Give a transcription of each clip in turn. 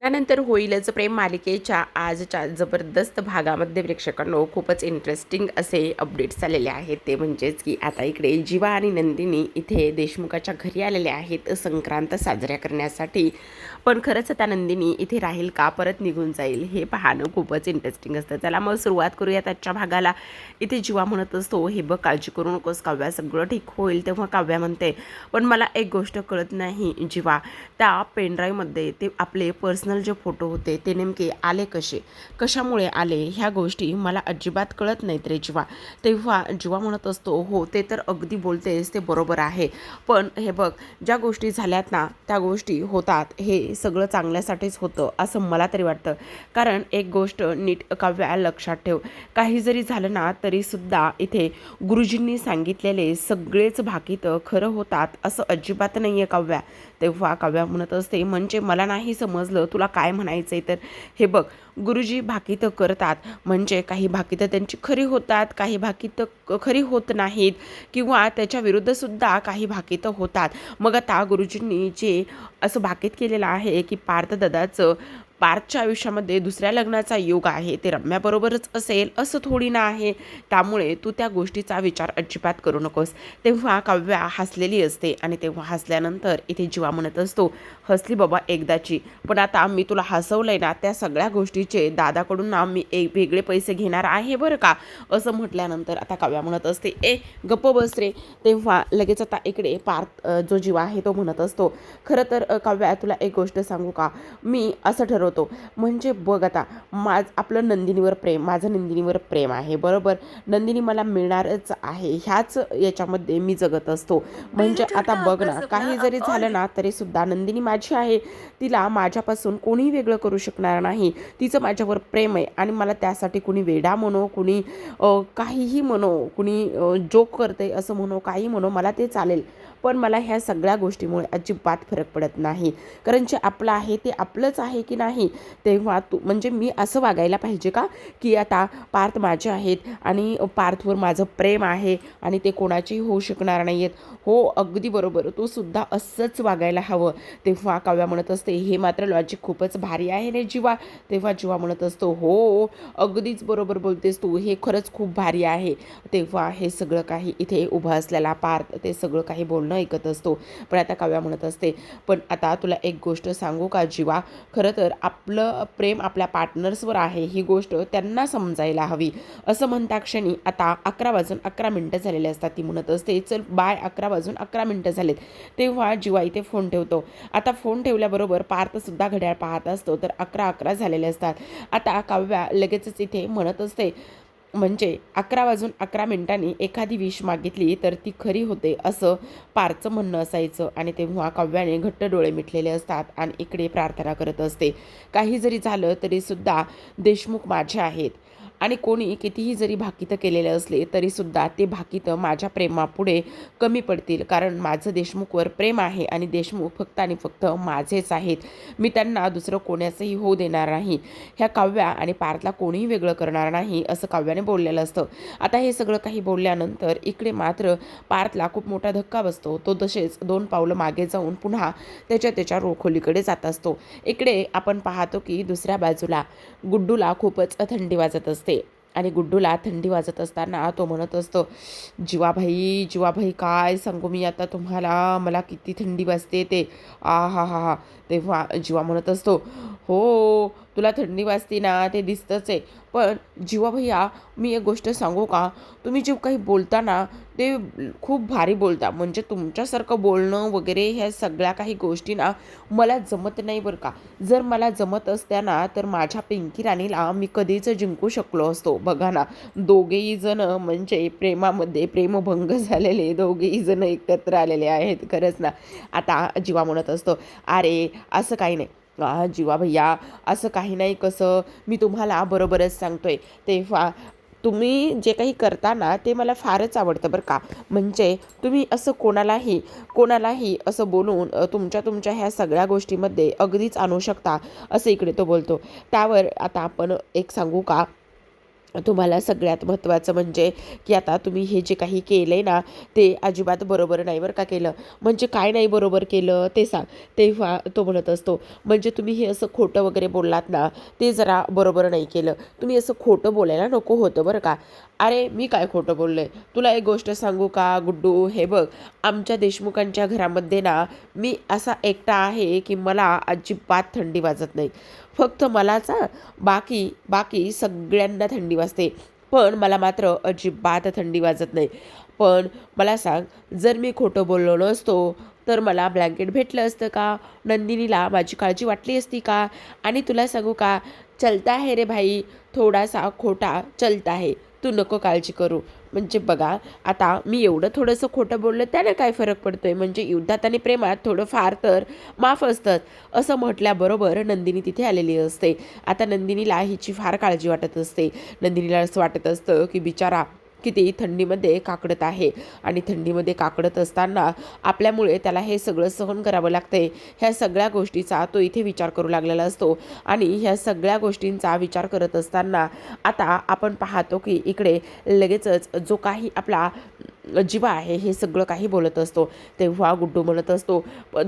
त्यानंतर होईलच प्रेम मालिकेच्या आजच्या जबरदस्त भागामध्ये प्रेक्षकांनो खूपच इंटरेस्टिंग असे अपडेट्स आलेले आहेत. ते म्हणजेच की आता इकडे जीवा आणि नंदिनी इथे देशमुखाच्या घरी आलेले आहेत संक्रांत साजऱ्या करण्यासाठी. पण खरंच त्या नंदिनी इथे राहील का परत निघून जाईल हे पाहणं खूपच इंटरेस्टिंग असतं. चला मग सुरुवात करूयात आजच्या भागाला. इथे जीवा म्हणत असतो, हे बघ काळजी करू नकोस काव्या, सगळं ठीक होईल. तेव्हा काव्या म्हणते, पण मला एक गोष्ट कळत नाही जीवा, त्या पेनड्राईव्हमध्ये ते आपले पर्सनल जे फोटो होते ते नेमके आले कसे, कशामुळे आले, ह्या गोष्टी मला अजिबात कळत नाहीत रे जीवा. तेव्हा जीवा म्हणत असतो, हो ते तर अगदी बोलतेस ते बरोबर आहे, पण हे बघ ज्या गोष्टी झाल्यात ना त्या गोष्टी होतात, हे सगळं चांगल्यासाठीच होतं असं मला तरी वाटतं. कारण एक गोष्ट नीट काव्या लक्षात ठेव, काही जरी झालं ना तरीसुद्धा इथे गुरुजींनी सांगितलेले सगळेच भाकीत खरं होतात असं अजिबात नाही आहे काव्या. तेव्हा काव्या म्हणत असते, म्हणजे मला नाही समजलं तुला काय म्हणायचं आहे. तर हे बघ, गुरुजी भाकीतं करतात म्हणजे काही भाकीतं त्यांची खरी होतात, काही भाकीतं खरी होत नाहीत, किंवा त्याच्या विरुद्धसुद्धा काही भाकीतं होतात. मग आता गुरुजींनी जे असं भाकीत केलेलं आहे की पार्थदादाचं पार्थच्या आयुष्यामध्ये दुसऱ्या लग्नाचा योग आहे, ते रम्याबरोबरच असेल असं थोडी ना आहे. त्यामुळे तू त्या गोष्टीचा विचार अजिबात करू नकोस. तेव्हा काव्या हसलेली असते आणि तेव्हा हसल्यानंतर इथे जीवा म्हणत असतो, हसली बाबा एकदाची, पण आता मी तुला हसवलंय ना त्या सगळ्या गोष्टीचे दादाकडून ना मी एक वेगळे पैसे घेणार आहे बरं का. असं म्हटल्यानंतर आता काव्या म्हणत असते, ए गप्प बस रे. तेव्हा लगेच आता इकडे पार्थ जो जीवा आहे तो म्हणत असतो, खरं तर काव्या तुला एक गोष्ट सांगू का, मी असं ठरवतो, म्हणजे बघ आता आपलं नंदिनीवर प्रेम, माझं नंदिनीवर प्रेम आहे बरोबर, नंदिनी मला मिळणारच आहे, ह्याच याच्यामध्ये मी जगत असतो. म्हणजे आता बघ ना, काही जरी झालं ना तरी सुद्धा नंदिनी माझी आहे, तिला माझ्यापासून कोणीही वेगळं करू शकणार नाही. तिचं माझ्यावर प्रेम आहे आणि मला त्यासाठी कुणी वेडा म्हणो, कुणी काहीही म्हणो, कुणी जोक करते असं म्हणो, काही म्हणो, मला ते चालेल. पण मला ह्या सगळ्या गोष्टीमुळे अजिबात फरक पडत नाही, कारण जे आपलं आहे ते आपलंच आहे की नाही. तेव्हा तू म्हणजे मी असं वागायला पाहिजे का की आता पार्थ माझे आहेत आणि पार्थवर माझं प्रेम आहे आणि ते कोणाचेही होऊ शकणार नाही आहेत. हो अगदी बरोबर, तू सुद्धा असंच वागायला हवं. तेव्हा काव्या म्हणत असते, हे मात्र लॉजिक खूपच भारी आहे रे जीवा. तेव्हा जीवा म्हणत असतो, हो अगदीच बरोबर बोलतेस तू, हे खरंच खूप भारी आहे. तेव्हा हे सगळं काही इथे उभं असलेला पार्थ ते सगळं काही बोलणं ऐकत असतो. पण आता काव्या म्हणत असते, पण आता तुला एक गोष्ट सांगू का जीवा, खरं तर आपलं प्रेम आपल्या पार्टनर्सवर आहे ही गोष्ट त्यांना समजायला हवी. असं म्हणता क्षणी आता 11 वाजून 11 मिनिटं झालेले असतात. ती म्हणत असते, चल बाय, 11 वाजून 11 मिनिटं झालेत. तेव्हा जीवा इथे फोन ठेवतो. आता फोन ठेवल्याबरोबर पार्थसुद्धा घड्याळ पाहत असतो, तर 11 झालेले असतात. आता काव्या लगेचच इथे म्हणत असते, म्हणजे 11 वाजून 11 मिनिटांनी एखादी विश मागितली तर ती खरी होते असं पारचं म्हणणं असायचं. आणि तेव्हा काव्याने घट्ट डोळे मिटलेले असतात आणि इकडे प्रार्थना करत असते, काही जरी झालं तरीसुद्धा देशमुख माझे आहेत आणि कोणी कितीही जरी भाकीतं केलेलं असले तरीसुद्धा ते भाकीतं माझ्या प्रेमापुढे कमी पडतील, कारण माझं देशमुखवर प्रेम आहे आणि देशमुख फक्त आणि फक्त माझेच आहेत. मी त्यांना दुसरं कोणाचंही होऊ देणार नाही. ह्या काव्या आणि पार्थला कोणीही वेगळं करणार नाही असं काव्याने बोललेलं असतं. आता हे सगळं काही बोलल्यानंतर इकडे मात्र पार्थला खूप मोठा धक्का बसतो. तो तसेच 2 पावलं मागे जाऊन पुन्हा त्याच्या खोलीकडे जात असतो. इकडे आपण पाहतो की दुसऱ्या बाजूला गुड्डूला खूपच थंडी वाजत असते आणि गुड्डूला थंडी वाजत असताना तो म्हणत असतो, जीवाभाई काय सांगू मी आता तुम्हाला, मला किती थंडी वाजते ते, आ हा हा हा. तेव्हा जीवा म्हणत असतो, हो तुला थंडी वाजते ना ते दिसतंच आहे, पण जीवा भैया मी एक गोष्ट सांगू का, तुम्ही जे काही बोलता ना ते खूप भारी बोलता, म्हणजे तुमच्यासारखं बोलणं वगैरे ह्या सगळ्या काही गोष्टी ना मला जमत नाही बरं का. जर मला जमत असत्या ना तर माझ्या पिंकी राणीला मी कधीच जिंकू शकलो असतो. बघा ना, दोघेही जण म्हणजे प्रेमामध्ये प्रेमभंग झालेले दोघेही जण एकत्र आलेले आहेत. खरंच ना. आता जीवा म्हणत असतो, अरे असं काही नाही जीवा भैया, असं काही नाही, कसं मी तुम्हाला बरोबरच सांगतोय. तेव्हा तुम्ही जे काही करता ना ते मला फारच आवडतं बरं का. म्हणजे तुम्ही असं कोणालाही असं बोलून तुमच्या ह्या सगळ्या गोष्टीमध्ये अगदीच आणू शकता, असं इकडे तो बोलतो. त्यावर आता आपण एक सांगू का, तुम्हाला सगळ्यात महत्त्वाचं म्हणजे की आता तुम्ही हे जे काही केलं आहे ना ते अजिबात बरोबर नाही बरं का केलं. म्हणजे काय नाही बरोबर केलं ते सांग. तेव्हा तो म्हणत असतो, म्हणजे तुम्ही हे असं खोटं वगैरे बोललात ना ते जरा बरोबर नाही केलं. तुम्ही असं खोटं बोलायला नको होतं बरं का. अरे मी काय खोटं बोललो आहे? तुला एक गोष्ट सांगू का गुड्डू, हे बघ, आमच्या देशमुखांच्या घरामध्ये ना मी असा एकटा आहे की मला अजिबात थंडी वाजत नाही. फक्त मलाच बाकी बाकी सगळ्यांना थंडी वाजते, पण मला मात्र अजिबात थंडी वाजत नाही. पण मला सांग, जर मी खोटं बोललो नसतो तर मला ब्लँकेट भेटलं असतं का? नंदिनीला माझी काळजी वाटली असती का? आणि तुला सांगू का, चलता है रे भाई, थोडासा खोटा चलता है, तू नको काळजी करू. म्हणजे बघा, आता मी एवढं थोडंसं खोटं बोललं त्याने काय फरक पडतोय? म्हणजे युद्धात आणि प्रेमात थोडं फार तर माफ असतं. असं म्हटल्याबरोबर नंदिनी तिथे आलेली असते. आता नंदिनीला हिची फार काळजी वाटत असते. नंदिनीला असं वाटत असतं की बिचारा किती थंडीमध्ये काकडत आहे आणि थंडीमध्ये काकडत असताना आपल्यामुळे त्याला हे सगळं सहन करावं लागतंय. ह्या सगळ्या गोष्टीचा तो इथे विचार करू लागलेला असतो आणि ह्या सगळ्या गोष्टींचा विचार करत असताना आता आपण पाहतो की इकडे लगेचच जो काही आपला जीवा आहे हे सगळं काही बोलत असतो. तेव्हा गुड्डू म्हणत असतो, पण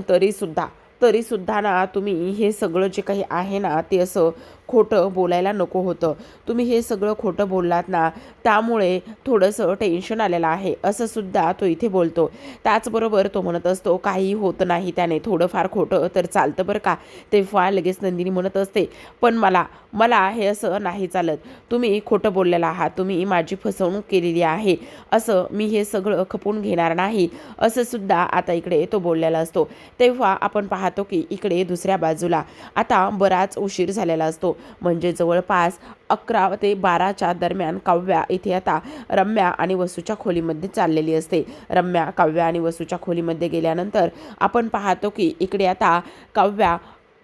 तरीसुद्धा ना तुम्ही हे सगळं जे काही आहे ना ते असं खोटं बोलायला नको होतं. तुम्ही हे सगळं खोटं बोललात ना त्यामुळे थोडंसं टेन्शन आलेलं आहे, असं सुद्धा तो इथे बोलतो. त्याचबरोबर तो म्हणत असतो, काही होत नाही त्याने, थोडंफार खोटं तर चालतं बरं का. तेव्हा लगेच नंदिनी म्हणत असते, पण मला मला हे असं नाही चालत. तुम्ही खोटं बोललेलं आहात, तुम्ही माझी फसवणूक केलेली आहे, असं मी हे सगळं खपून घेणार नाही, असं सुद्धा आता इकडे तो बोललेला असतो. तेव्हा आपण पाहतो की इकडे दुसऱ्या बाजूला आता बराच उशीर झालेला असतो. म्हणजे जवळपास 11 ते 12च्या दरम्यान काव्या इथे आता रम्या आणि वसूच्या खोलीमध्ये चाललेली असते. रम्या काव्या आणि वसूच्या खोलीमध्ये गेल्यानंतर आपण पाहतो की इकडे आता काव्या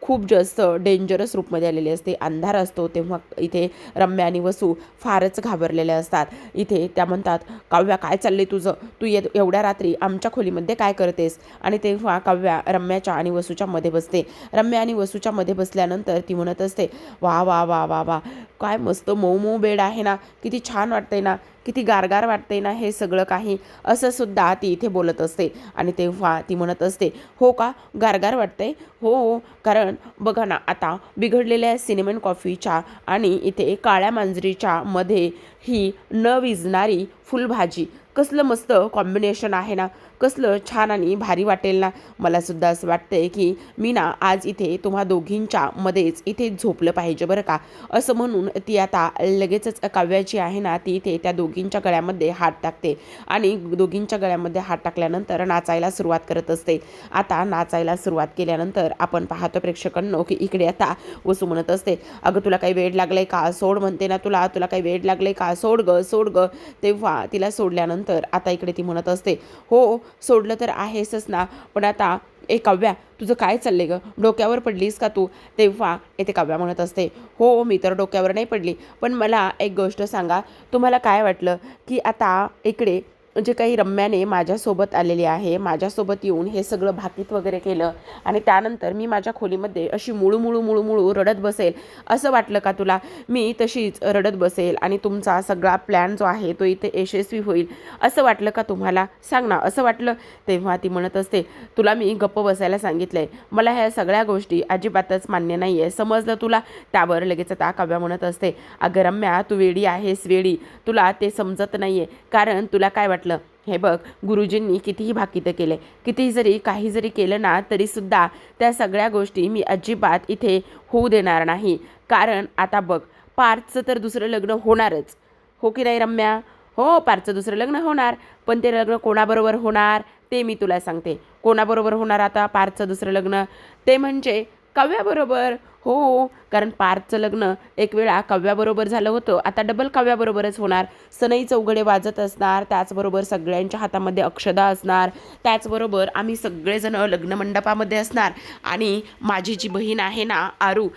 खूप जास्त डेंजरस रूपमध्ये आलेली असते. अंधार असतो तेव्हा इथे रम्या आणि वसू फारच घाबरलेल्या असतात. इथे त्या म्हणतात, काव्या काय चाललंय तुझं? तू एवढ्या रात्री आमच्या खोलीमध्ये काय करतेस? आणि तेव्हा काव्या रम्याच्या आणि वसूच्या मध्ये बसते. रम्या आणि वसूच्या मध्ये बसल्यानंतर ती म्हणत असते, वा वा वा वा वा, काय मस्त मऊ मऊ बेड आहे ना, किती छान वाटतंय ना, किती गारगार वाटतंय ना हे सगळं काही, असं सुद्धा ती इथे बोलत असते. आणि तेव्हा ती म्हणत असते, हो का, गारगार वाटतंय? हो, कारण बघा ना, आता बिघडलेल्या सिनेमन कॉफीच्या आणि इथे काळ्या मांजरीच्या मध्ये ही न विझणारी फुलभाजी, कसलं मस्त कॉम्बिनेशन आहे ना, कसलं छान आणि भारी वाटेल ना. मला सुद्धा असं वाटतंय की मी ना आज इथे तुम्हा दोघींच्या मध्येच इथे झोपलं पाहिजे बरं का. असं म्हणून ती आता लगेचच काव्याची आहे ना ती इथे त्या दोघींच्या गळ्यामध्ये हात टाकते आणि दोघींच्या गळ्यामध्ये हात टाकल्यानंतर नाचायला सुरुवात करत असते. आता नाचायला सुरुवात केल्यानंतर आपण पाहतो प्रेक्षकांनो की इकडे आता वसू म्हणत असते, अगं तुला काही वेड लागलंय का? सोड म्हणते ना तुला, तुला काही वेड लागलंय का? सोड ग सोड ग. तेव्हा तिला सोडल्यानंतर आता इकडे ती म्हणत असते, हो सोडलं तर आहेसच ना, पण आता काव्या तुझं काय चाललंय ग? डोक्यावर पडलीस का तू? तेव्हा येथे काव्या म्हणत असते, हो मी तर डोक्यावर नाही पडली, पण मला एक गोष्ट सांगा, तुम्हाला काय वाटलं की आता इकडे जे काही रम्याने माझ्यासोबत आलेली आहे, माझ्यासोबत येऊन हे सगळं भाकीत वगैरे केलं आणि त्यानंतर मी माझ्या खोलीमध्ये अशी मुळू रडत बसेल असं वाटलं का तुला? मी तशीच रडत बसेल आणि तुमचा सगळा प्लॅन जो आहे तो इथे यशस्वी होईल असं वाटलं का तुम्हाला? सांग ना, असं वाटलं? तेव्हा ती म्हणत असते, तुला मी गप्प बसायला सांगितलंय, मला ह्या सगळ्या गोष्टी अजिबातच मान्य नाही आहे, समजलं तुला? त्यावर लगेच आता काव्या म्हणत असते, अगं रम्या तू वेडी आहेस, वेडी, तुला ते समजत नाही आहे. कारण तुला काय वाटलं, हे बघ, गुरुजींनी कितीही भाकीतं केले, कितीही जरी काही जरी केलं ना तरीसुद्धा त्या सगळ्या गोष्टी मी अजिबात इथे होऊ देणार नाही. कारण आता बघ, पार्थचं तर दुसरं लग्न होणारच, हो की नाही रम्या? हो, पार्थचं दुसरं लग्न होणार, पण ते लग्न कोणाबरोबर होणार ते मी तुला सांगते. कोणाबरोबर होणार आता पार्थचं दुसरं लग्न? ते म्हणजे काव्याबरोबर. हो, कारण पार्थचं लग्न एक वेळा काव्याबरोबर झालं होतं, आता डबल काव्याबरोबरच होणार. सनई चौघडे वाजत असणार, त्याचबरोबर सगळ्यांच्या हातामध्ये अक्षदा असणार, त्याचबरोबर आम्ही सगळेजण लग्नमंडपामध्ये असणार आणि माझी जी बहीण आहे ना आरू,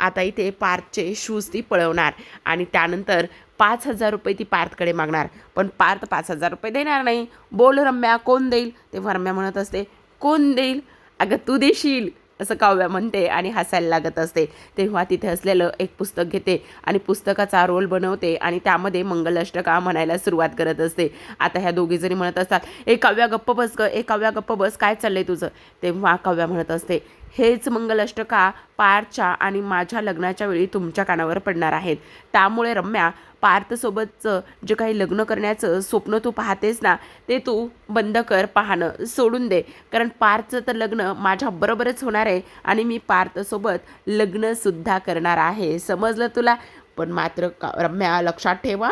आता इथे पार्थचे शूज ती पळवणार आणि त्यानंतर 5,000 रुपये ती पार्थकडे मागणार, पण पार्थ 5,000 रुपये देणार नाही. बोल रम्या, कोण देईल? तेव्हा रम्या म्हणत असते, कोण देईल? अगं तू देशील, असं काव्या म्हणते आणि हसायला लागत असते. तेव्हा तिथे असलेलं एक पुस्तक घेते आणि पुस्तकाचा रोल बनवते आणि त्यामध्ये मंगलाष्टका म्हणायला सुरुवात करत असते. आता ह्या दोघी जणी म्हणत असतात, ए काव्या गप्प बस ग, ए काव्या गप्प बस, काय चाललंय तुझं? तेव्हा काव्या म्हणत असते, हेच मंगलाष्टका पार्थच्या आणि माझ्या लग्नाच्या वेळी तुमच्या कानावर पडणार आहेत. त्यामुळे रम्या, पार्थसोबतचं जे काही लग्न करण्याचं स्वप्न तू पाहतेस ना, ते तू बंद कर, पाहणं सोडून दे. कारण पार्थचं तर लग्न माझ्याबरोबरच होणार आहे आणि मी पार्थसोबत लग्नसुद्धा करणार आहे. समजलं तुला? पण मात्र रम्या, लक्षात ठेवा,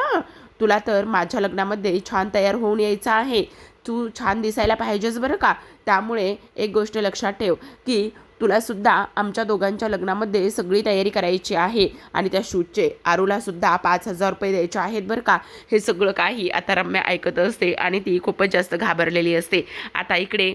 तुला तर माझ्या लग्नामध्ये छान तयार होऊन यायचं आहे. तू छान दिसायला पाहिजेस बरं का. त्यामुळे एक गोष्ट लक्षात ठेव की तुलासुद्धा आमच्या दोघांच्या लग्नामध्ये सगळी तयारी करायची आहे आणि त्या शूटचे आरूलासुद्धा 5,000 रुपये द्यायचे आहेत बरं का. हे सगळं काही आता रम्या ऐकत असते आणि ती खूपच जास्त घाबरलेली असते. आता इकडे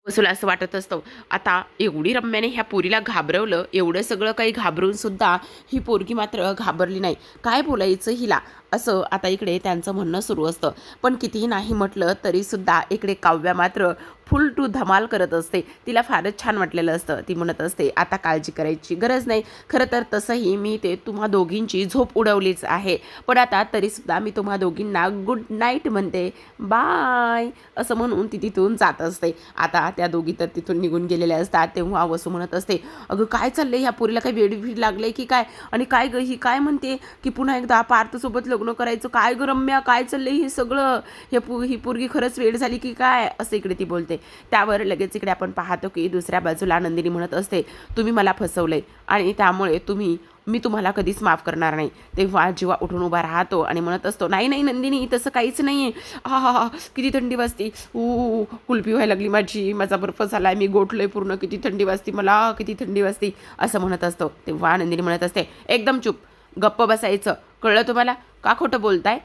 वसूला असं वाटत असतं, आता एवढी रम्याने ह्या पोरीला घाबरवलं, एवढं सगळं काही घाबरूनसुद्धा ही पोरगी मात्र घाबरली नाही. काय बोलायचं हिला, असं आता इकडे त्यांचं म्हणणं सुरू असतं. पण कितीही नाही म्हटलं तरीसुद्धा इकडे काव्या मात्र फुल टू धमाल करत असते. तिला फारच छान वाटलेलं असतं. ती म्हणत असते, आता काळजी करायची गरज नाही. खरं तर तसंही मी ते तुम्हा दोघींची झोप उडवलीच आहे, पण आता तरीसुद्धा मी तुम्हा दोघींना गुड नाईट म्हणते, बाय, असं म्हणून ती तिथून जात असते. आता त्या दोघी तर तिथून निघून गेलेल्या असतात. तेव्हा वसू म्हणत असते, अगं काय चाललंय, ह्या पोरीला काही वेड लागलंय की काय? आणि काय ग ही काय म्हणते की पुन्हा एकदा पार्थसोबत लग्न करायचं? काय ग रम्या, काय चाललंय हे सगळं? ही पोरगी खरंच वेड झाली की काय, असं इकडे ती बोलते. त्यावर लगेच इकडे आपण पाहतो की दुसऱ्या बाजूला नंदिनी म्हणत असते, तुम्ही मला फसवलंय आणि त्यामुळे मी तुम्हाला कधीच माफ करणार नाही. तेव्हा जीवा उठून उभा राहतो आणि म्हणत असतो, नाही नाही नंदिनी, तसं काहीच नाही आहे. हा हा हा, किती थंडी वाजती, कुल्फी व्हायला लागली माझा बर्फ झाला आहे, मी गोठलोय पूर्ण, किती थंडी वाजती मला, किती थंडी वाजती, असं म्हणत असतो. तेव्हा नंदिनी म्हणत असते, एकदम चूप, गप्प बसायचं, कळलं तुम्हाला? का खोटं बोलताय?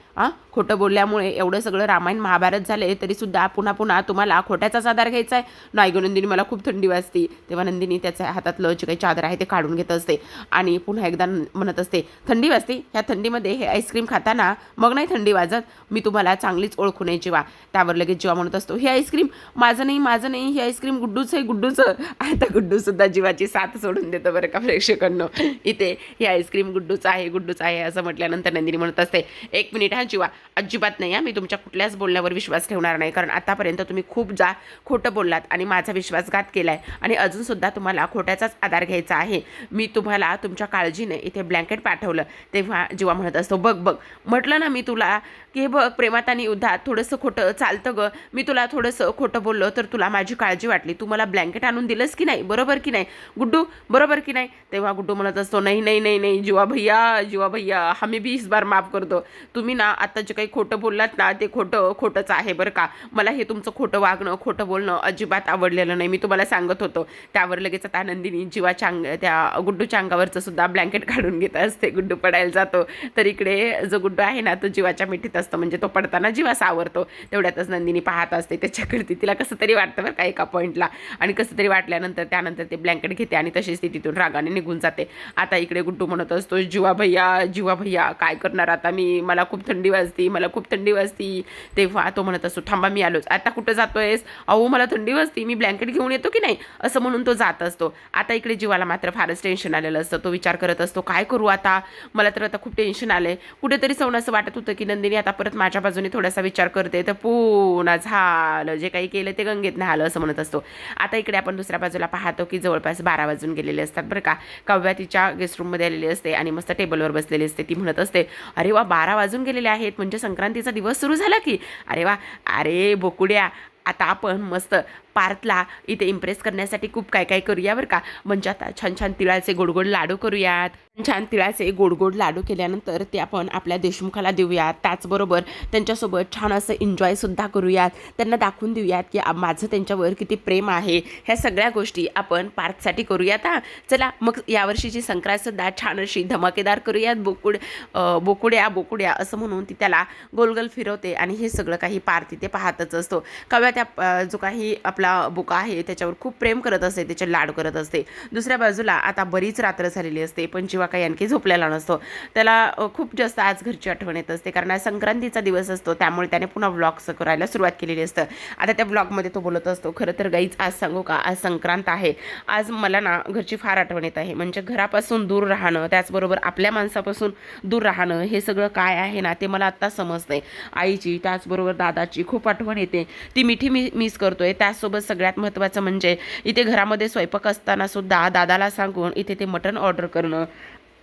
खोटं बोलल्यामुळे एवढं सगळं रामायण महाभारत झाले तरीसुद्धा पुन्हा पुन्हा तुम्हाला खोट्याचाच आधार घ्यायचा आहे? नाही गं नंदिनी, मला खूप थंडी वाजती. तेव्हा नंदिनी त्याच्या हातातलं जे काही चादर आहे ते काढून घेत असते आणि पुन्हा एकदा म्हणत असते, थंडी वाजते, ह्या थंडीमध्ये हे आईस्क्रीम खाताना मग नाही थंडी वाजत, मी तुम्हाला चांगलीच ओळखू नये जीवा. त्यावर लगेच जीवा म्हणत असतो, हे आईस्क्रीम माझं नाही, हे आईस्क्रीम गुड्डूचं आहे, गुड्डूचं. आता गुड्डूसुद्धा जीवाची साथ सोडून देतं बरं का प्रेक्षकांनो. इथे हे आईस्क्रीम गुड्डूचं आहे असं म्हटल्यानंतर नंदिनी म्हणत असते, एक मिनिट हा जीवा, अजिबात नाही, मी तुमच्या कुठल्याच बोलण्यावर विश्वास ठेवणार नाही. कारण आतापर्यंत तुम्ही खूप खोटं बोललात आणि माझा विश्वासघात केला आहे आणि अजूनसुद्धा तुम्हाला खोट्याचाच आधार घ्यायचा आहे. मी तुम्हाला तुमच्या काळजीने इथे ब्लँकेट पाठवलं. तेव्हा जीवा म्हणत असतो, बघ म्हटलं ना मी तुला की बघ, प्रेमात आणि युद्धात थोडंसं खोटं चालतं गं. मी तुला थोडंसं खोटं बोललो तर तुला माझी काळजी वाटली, तू मला ब्लँकेट आणून दिलंस की नाही, बरोबर की नाही गुड्डू, बरोबर की नाही? तेव्हा गुड्डू म्हणत असतो, नाही जीवा भैया, हमें भी इस बार माफ कर दो. तुम्ही ना आता जे काही खोटं बोललात ना ते खोटंच आहे बरं का. मला हे तुमचं खोटं वागणं, खोटं बोलणं अजिबात आवडलेलं नाही, मी तुम्हाला सांगत होतो. त्यावर लगेच आता नंदिनी जीवाच्या त्या गुड्डूच्या अंगावरचं सुद्धा ब्लँकेट काढून घेत असते. गुड्डू पडायला जातो तर इकडे जो गुड्डू आहे ना तो जीवाच्या मिठीत असतो, म्हणजे तो पडताना जीवा सावरतो. तेवढ्यातच नंदिनी पाहत असते त्याच्याकडे. तिला कसं तरी वाटतं बरं का एका पॉईंटला, आणि कसं तरी वाटल्यानंतर त्यानंतर ते ब्लँकेट घेते आणि तशीच ती तिथून रागाने निघून जाते. आता इकडे गुड्डू म्हणत असतो, जीवा भैया काय करणार आता मी, मला खूप थंडी वाजती. तेव्हा तो म्हणत असतो, थांबा मी आलोच. आता कुठं जातोयस? अहो मला थंडी वाजती, मी ब्लँकेट घेऊन येतो की नाही, असं म्हणून तो जात असतो. आता इकडे जीवाला मात्र फारच टेन्शन आलेलं असतं. तो विचार करत असतो, काय करू आता, मला तर आता खूप टेन्शन आलंय. कुठेतरी असं वाटत होतं की नंदिनी आता परत माझ्या बाजूने थोडासा विचार करते तर पुन्हा झालं, जे काही केलं ते गंगेत नाही आलं, असं म्हणत असतो. आता इकडे आपण दुसऱ्या बाजूला पाहतो की जवळपास 12 वाजून गेलेले असतात बरं का. काव्या तिच्या गेस्ट रूममध्ये आलेली असते आणि मस्त टेबलवर बसलेली असते. ती म्हणत असते, अरे वा 12 वाजून गेलेले आहेत, म्हणजे संक्रांतीचा दिवस सुरू झाला की. अरे वा, अरे बोकुड्या, आता आपण मस्त पार्थला इथे इम्प्रेस करण्यासाठी खूप काय करूया बरं का. म्हणजे आता छान तिळाचे गोड लाडू करूयात. छान तिळाचे गोड लाडू केल्यानंतर ते आपण आपल्या देशमुखाला देऊयात. त्याचबरोबर त्यांच्यासोबत छान असं एन्जॉयसुद्धा करूयात. त्यांना दाखवून देऊयात की माझं त्यांच्यावर किती प्रेम आहे. ह्या सगळ्या गोष्टी आपण पार्थसाठी करूयात. चला मग यावर्षीची संक्रांतसुद्धा छान अशी धमाकेदार करूयात. बोकुड्या असं म्हणून ती त्याला गोल फिरवते आणि हे सगळं काही पार्थ तिथे पाहतच असतो. काव्या त्या जो काही आपला आपला बुका आहे त्याच्यावर खूप प्रेम करत असते, त्याचे लाड करत असते. दुसऱ्या बाजूला आता बरीच रात्र झालेली असते पण जीवा काही आणखी झोपलेला नसतो. त्याला खूप जास्त आज घरची आठवण येत असते कारण आज संक्रांतीचा दिवस असतो, त्यामुळे त्याने पुन्हा व्लॉग्स करायला सुरुवात केलेली असतं. आता त्या व्लॉगमध्ये तो बोलत असतो, खरं तर गाईच आज सांगू का, आज संक्रांत आहे, आज मला ना घरची फार आठवण येत आहे. म्हणजे घरापासून दूर राहणं, त्याचबरोबर आपल्या माणसापासून दूर राहणं, हे सगळं काय आहे ना ते मला आत्ता समजतंय. आईची त्याचबरोबर दादाची खूप आठवण येते, ती मिठी मिस करतोय. त्याचसोबत सगळ्यात महत्त्वाचं म्हणजे इथे घरामध्ये स्वयंपाक असताना सुद्धा दादाला सांगून इथे ते मटण ऑर्डर करणं,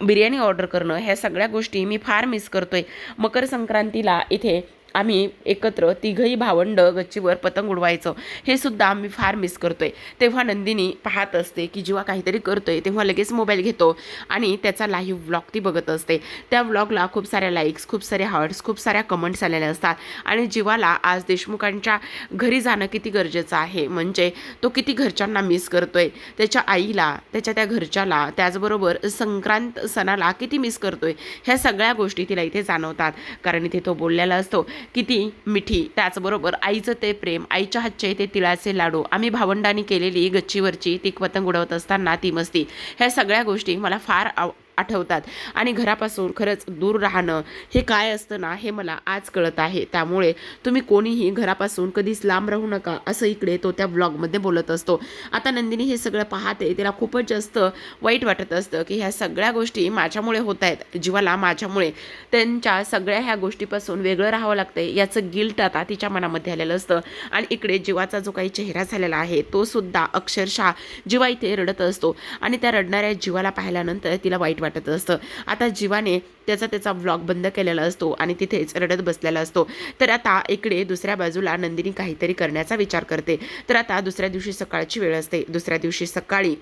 बिर्याणी ऑर्डर करणं, ह्या सगळ्या गोष्टी मी फार मिस करतोय. मकर संक्रांतीला इथे आम्ही एकत्र तिघही भावंड गच्चीवर पतंग उडवायचो, हे सुद्धा आम्ही फार मिस करतोय. तेव्हा नंदिनी पाहत असते की जेव्हा काहीतरी करतोय तेव्हा लगेच मोबाईल घेतो आणि त्याचा लाईव्ह व्लॉग ती बघत असते. त्या व्लॉगला खूप साऱ्या लाईक्स, खूप सारे हार्ट्स, खूप साऱ्या कमेंट्स आलेल्या असतात. आणि जीवाला आज देशमुखांच्या घरी जाणं किती गरजेचं आहे, म्हणजे तो किती घरच्यांना मिस करतोय, त्याच्या आईला, त्याच्या त्या घरच्याला, त्याचबरोबर संक्रांत सणाला किती मिस करतोय, ह्या सगळ्या गोष्टी तिला इथे जाणवतात. कारण इथे तो बोललेला असतो किती मिठी, त्याचबरोबर आईचं ते प्रेम, आईच्या हातचे ते तिळाचे लाडू, आम्ही भावंडांनी केलेली गच्चीवरची ती पतंग उडवत असताना ती मस्ती, ह्या सगळ्या गोष्टी मला फार आठवतात. आणि घरापासून खरंच दूर राहणं हे काय असतं ना हे मला आज कळत आहे. त्यामुळे तुम्ही कोणीही घरापासून कधीच लांब राहू नका, असं इकडे तो त्या ब्लॉगमध्ये बोलत असतो. आता नंदिनी हे सगळं पाहते, तिला खूपच जास्त वाईट वाटत असतं की ह्या सगळ्या गोष्टी माझ्यामुळे होत आहेत, जीवाला माझ्यामुळे त्यांच्या सगळ्या ह्या गोष्टीपासून वेगळं राहावं लागतंय, याचं गिल्ट आता तिच्या मनामध्ये आलेलं असतं. आणि इकडे जीवाचा जो काही चेहरा झालेला आहे तो सुद्धा अक्षरशः जीवा इथे रडत असतो. आणि त्या रडणाऱ्या जीवाला पाहिल्यानंतर तिला वाईट वाटत असतं. आता जीवाने त्याचा व्लॉग बंद केलेला असतो आणि तिथेच रडत बसलेला असतो. तर आता इकडे दुसऱ्या बाजूला नंदिनी काहीतरी करण्याचा विचार करते. तर आता दुसऱ्या दिवशी सकाळची वेळ असते. दुसऱ्या दिवशी सकाळी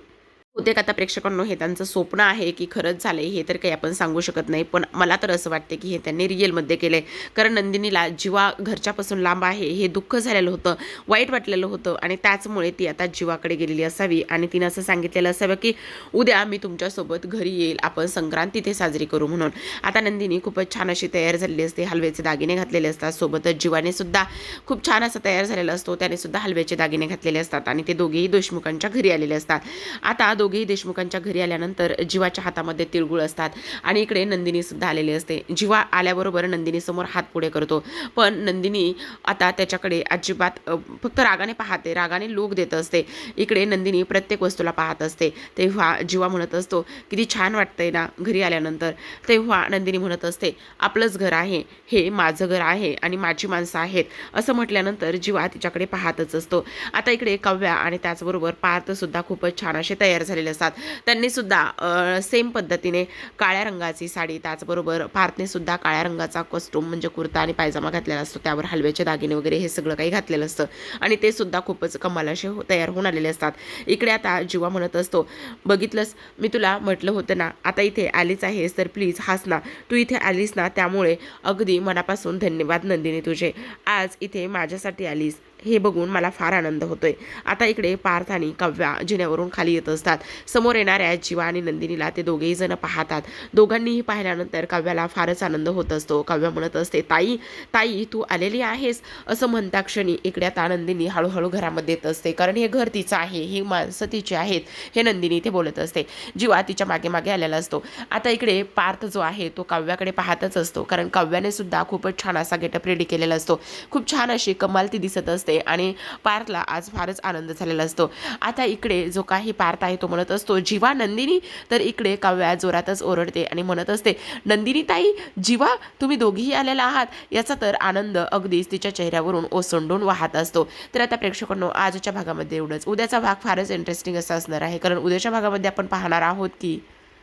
बहुतेक आता प्रेक्षकांनो हे त्यांचं स्वप्न आहे की खरंच झालं हे तर काही आपण सांगू शकत नाही, पण मला तर असं वाटते की हे त्यांनी रिअलमध्ये केलं आहे. कारण नंदिनीला जीवा घरच्यापासून लांब आहे हे दुःख झालेलं होतं, वाईट वाटलेलं होतं आणि त्याचमुळे ती आता जीवाकडे गेलेली असावी आणि तिनं असं सांगितलेलं असावं की उद्या मी तुमच्यासोबत घरी येईल, आपण संक्रांत तिथे साजरी करू म्हणून. आता नंदिनी खूपच छान अशी तयार झालेली असते, हलव्याचे दागिने घातलेले असतात. सोबतच जीवाने सुद्धा खूप छान असा तयार झालेला असतो, त्याने सुद्धा हलव्याचे दागिने घातलेले असतात आणि ते दोघेही देशमुखांच्या घरी आलेले असतात. आता दोघेही देशमुखांच्या घरी आल्यानंतर जीवाच्या हातामध्ये तिळगुळ असतात आणि इकडे नंदिनी सुद्धा आलेली असते. जीवा आल्याबरोबर नंदिनी समोर हात पुढे करतो, पण नंदिनी आता त्याच्याकडे अजिबात फक्त रागाने पाहते, रागाने लोक देत असते. इकडे नंदिनी प्रत्येक वस्तूला पाहत असते. तेव्हा जीवा म्हणत असतो किती छान वाटतंय ना घरी आल्यानंतर. तेव्हा नंदिनी म्हणत असते आपलंच घर आहे, हे माझं घर आहे आणि माझी माणसं आहेत, असं म्हटल्यानंतर जीवा तिच्याकडे पाहतच असतो. आता इकडे काव्या आणि त्याचबरोबर पार्थ सुद्धा खूपच छान असे तयार झालेले असतात. त्यांनी सुद्धा सेम पद्धतीने काळ्या रंगाची साडी, त्याचबरोबर पार्थने सुद्धा काळ्या रंगाचा कॉस्ट्यूम म्हणजे कुर्ता आणि पायजामा घातलेला असतो, त्यावर हलव्याचे दागिने वगैरे हे सगळं काही घातलेलं असतं आणि ते सुद्धा खूपच कमाल असे तयार होऊन आलेले असतात. इकडे आता जीवा म्हणत असतो बघितलंस मी तुला म्हटलं होतं ना, आता इथे आलीच आहेस तर प्लीज हास ना, तू इथे आलीस ना त्यामुळे अगदी मनापासून धन्यवाद नंदिनी तुझे, आज इथे माझ्यासाठी आलीस हे बघून मला फार आनंद होतोय. आता इकडे पार्थ आणि काव्या जिन्यावरून खाली येत असतात. समोर येणाऱ्या जीवा आणि नंदिनीला ते दोघेही जण पाहतात. दोघांनीही पाहिल्यानंतर काव्याला फारच आनंद होत असतो. काव्या म्हणत असते ताई ताई तू आलेली आहेस, असं म्हणता क्षणी इकडे आता नंदिनी हळूहळू घरामध्ये येत असते. कारण हे घर तिचं आहे, ही माणसं तिची आहेत, हे नंदिनी ते बोलत असते. जीवा तिच्या मागे मागे आलेला असतो. आता इकडे पार्थ जो आहे तो काव्याकडे पाहतच असतो, कारण काव्याने सुद्धा खूपच छान असा गेटअप रेडी केलेला असतो. खूप छान अशी कमाल ती दिसत असते आणि पार्थला आज फारच आनंद झालेला असतो. आता इकडे जो काही पार्थ आहे तो म्हणत असतो जीवा नंदिनी, तर इकडे काव्या जोरातच ओरडते आणि म्हणत असते नंदिनी ताई जीवा तुम्ही दोघीही आलेला आहात, याचा तर आनंद अगदीच तिच्या चेहऱ्यावरून ओसंडून वाहत असतो. तर आता प्रेक्षकांनो आजच्या भागामध्ये एवढंच. उद्याचा भाग फारच इंटरेस्टिंग असा असणार आहे, कारण उद्याच्या भागामध्ये आपण पाहणार आहोत की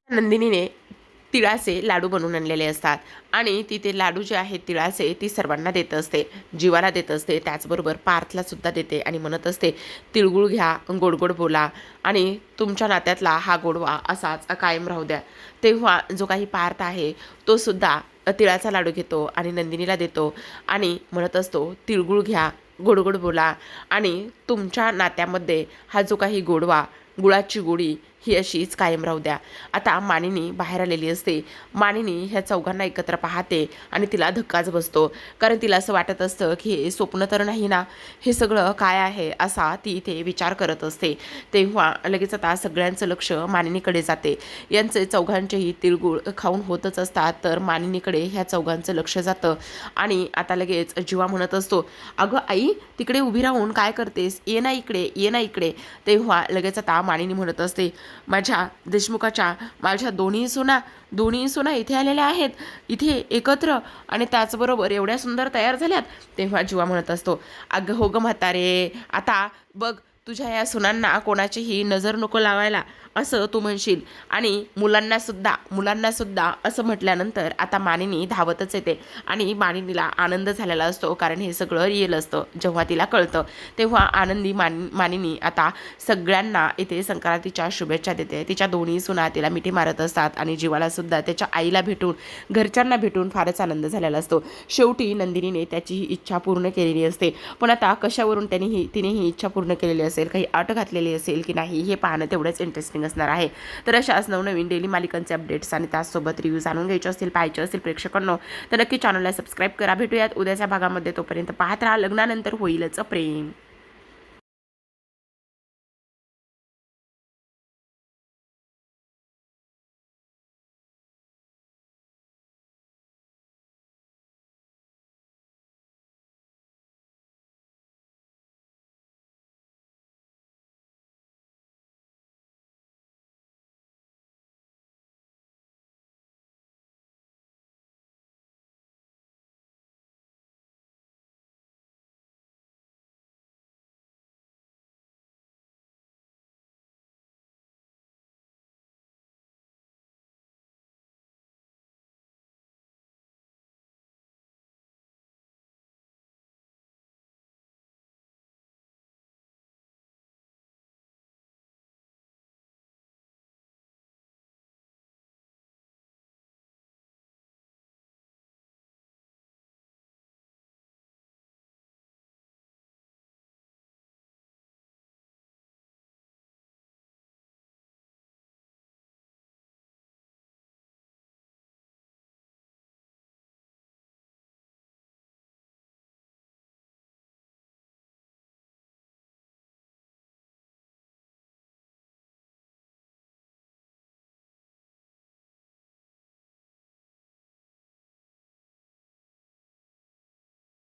नंदिनीने तिळाचे लाडू बनवून आणलेले असतात आणि ती ते लाडू जे आहेत तिळाचे ती सर्वांना देत असते, जीवाला देत असते, त्याचबरोबर पार्थला सुद्धा देते आणि म्हणत असते तिळगुळ घ्या, गोड गोड बोला आणि तुमच्या नात्यातला हा गोडवा असाच कायम राहू द्या. तेव्हा जो काही पार्थ आहे तो सुद्धा तिळाचा लाडू घेतो आणि नंदिनीला देतो आणि म्हणत असतो तिळगुळ घ्या, गोड गोड बोला आणि तुमच्या नात्यामध्ये हा जो काही गोडवा, गुळाची गोडी ही अशीच कायम राहू द्या. आता मानिनी बाहेर आलेली असते. मानिनी ह्या चौघांना एकत्र पाहते आणि तिला धक्काच बसतो, कारण तिला असं वाटत असतं की हे स्वप्न तर नाही ना, हे सगळं काय आहे असा ती इथे विचार करत असते. तेव्हा लगेच आता सगळ्यांचं लक्ष मानिनीकडे जाते. यांचे चौघांचेही तिळगुळ खाऊन होतच असतात, तर मानिनीकडे ह्या चौघांचं लक्ष जातं. आणि आता लगेच जीवा म्हणत असतो, अगं आई, तिकडे उभी राहून काय करतेस, ये ना इकडे, ये ना इकडे. तेव्हा लगेच आता मानिनी म्हणत असते, माझ्या देशमुखाच्या माझ्या दोन्ही सुना इथे आलेल्या आहेत, इथे एकत्र, आणि त्याचबरोबर एवढ्या सुंदर तयार झाल्यात. तेव्हा जीवा म्हणत असतो, अगं हो ग म्हातारे, आता बघ, तुझ्या या सुनांना कोणाचीही नजर नको लावायला असं तू म्हणशील, आणि मुलांना सुद्धा असं म्हटल्यानंतर आता मानिनी धावतच येते. आणि मानिनीला आनंद झालेला असतो, कारण हे सगळं रिअल असतं. जेव्हा तिला कळतं तेव्हा आनंदी मानिनी आता सगळ्यांना इथे संक्रांतीच्या शुभेच्छा देते. तिच्या दोन्ही सुना तिला मिठी मारत असतात आणि जीवाला सुद्धा त्याच्या आईला भेटून, घरच्यांना भेटून फारच आनंद झालेला असतो. शेवटी नंदिनीने त्याची ही इच्छा पूर्ण केलेली असते. पण आता कशावरून तिने ही इच्छा पूर्ण केलेली असेल, काही अट घातलेली असेल की नाही, हे पाहणं तेवढंच इंटरेस्टिंग असणार आहे. तर अशाच नवनवीन डेली मालिकांचे अपडेट्स आणि त्याचसोबत रिव्ह्यू जाणून घ्यायचे असतील, पाहायचे असतील प्रेक्षकांनो, तर नक्की चॅनलला सबस्क्राईब करा. भेटूयात उद्याच्या भागामध्ये. तोपर्यंत पाहत राहा. लग्नानंतर होईलच प्रेम.